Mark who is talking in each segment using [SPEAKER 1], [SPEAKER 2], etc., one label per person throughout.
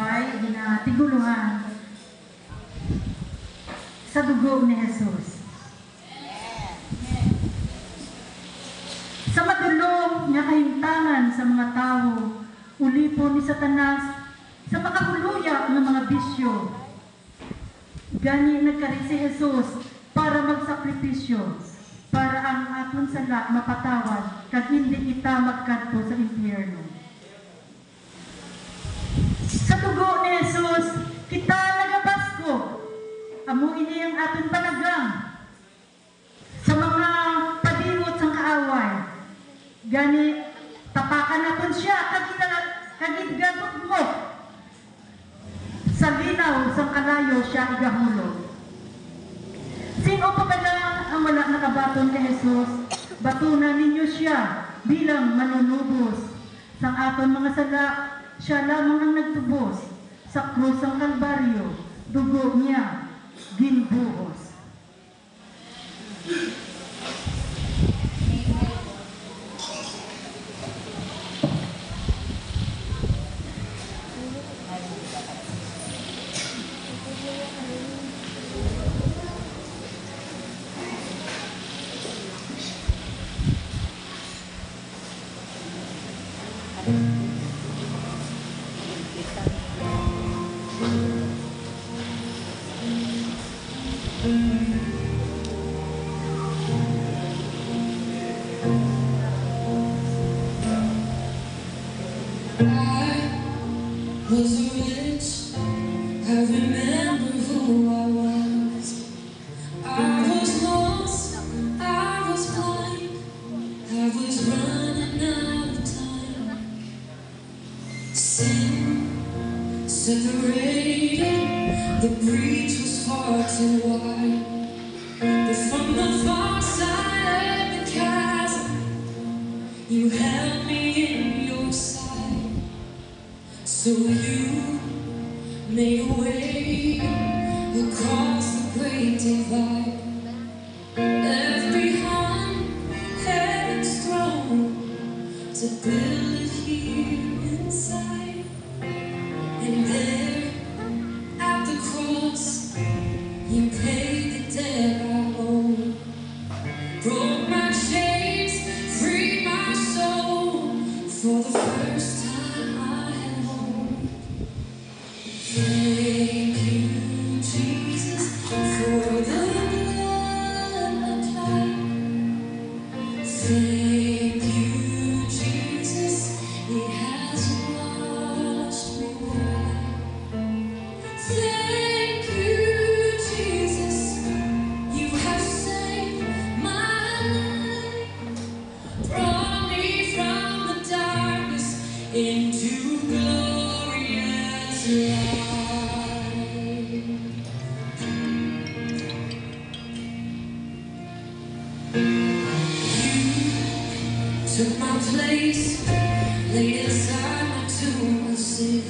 [SPEAKER 1] ay ginatiguluhan sa dugo ni Jesus. Sa madulong nga kahimtangan sa mga tao, ulipon ni Satanas sa makahuluya ng mga bisyo. Gani nagkari si Jesus para magsakripisyo, para ang aton sala mapatawad kag hindi kita magkadto sa impyerno. Sa dugo ni Jesus, kita nagabasko. Amo ini ang aton panagang sa mga padingot sang kaaway. Gani tapakan naton siya kagidgadot mo. Sa linaw sang kalayo siya igahulog. Sino pa ba ang wala nakabaton kay Jesus? Batunan ninyo siya bilang manunubos. Sang aton mga sala, siya lamang ang nagtubos. Sa krus ng Kalbaryo, dugo niya ginbuhos.
[SPEAKER 2] Was rich, I remember who I was. I was lost, I was blind, I was running out of time. Sin separated, the breach was far too wide. But from the far side of the chasm, you held me in your sight. So you made a way across the great divide, left behind heaven's throne to build it here inside. And there at the cross, you paid the debt I owe, broke my chains, freed my soul for the first time. Thank you, Jesus, for the blood applied. Thank you, Jesus, it has washed me white. Thank you, Jesus, you have saved my life, brought me from the darkness into glorious light. Took my place, laid aside my tomb of sin.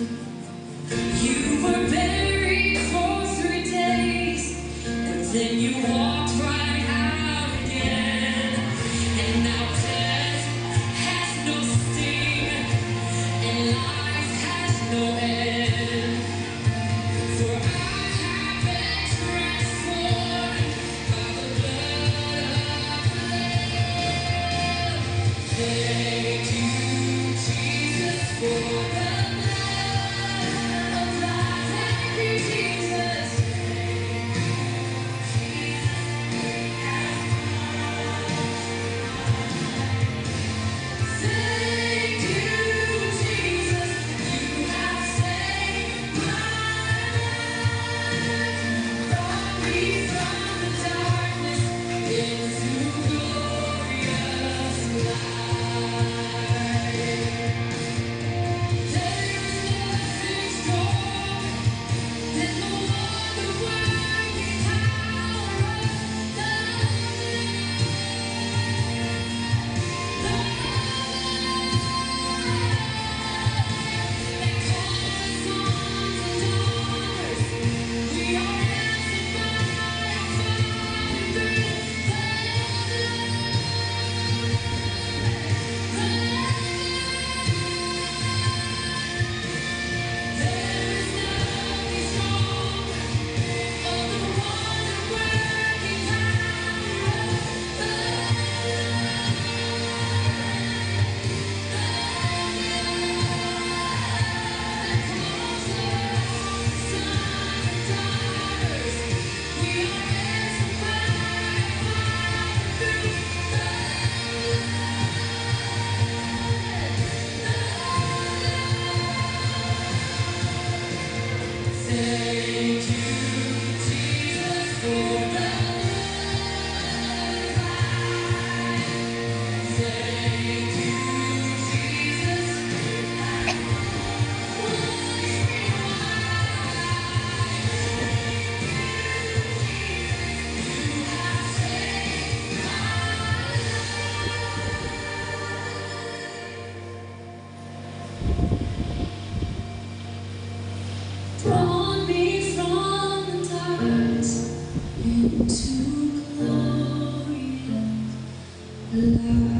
[SPEAKER 2] You were buried for 3 days, and then you walked right out again. And now death has no sting, and life Brought me from the darkness into glorious light.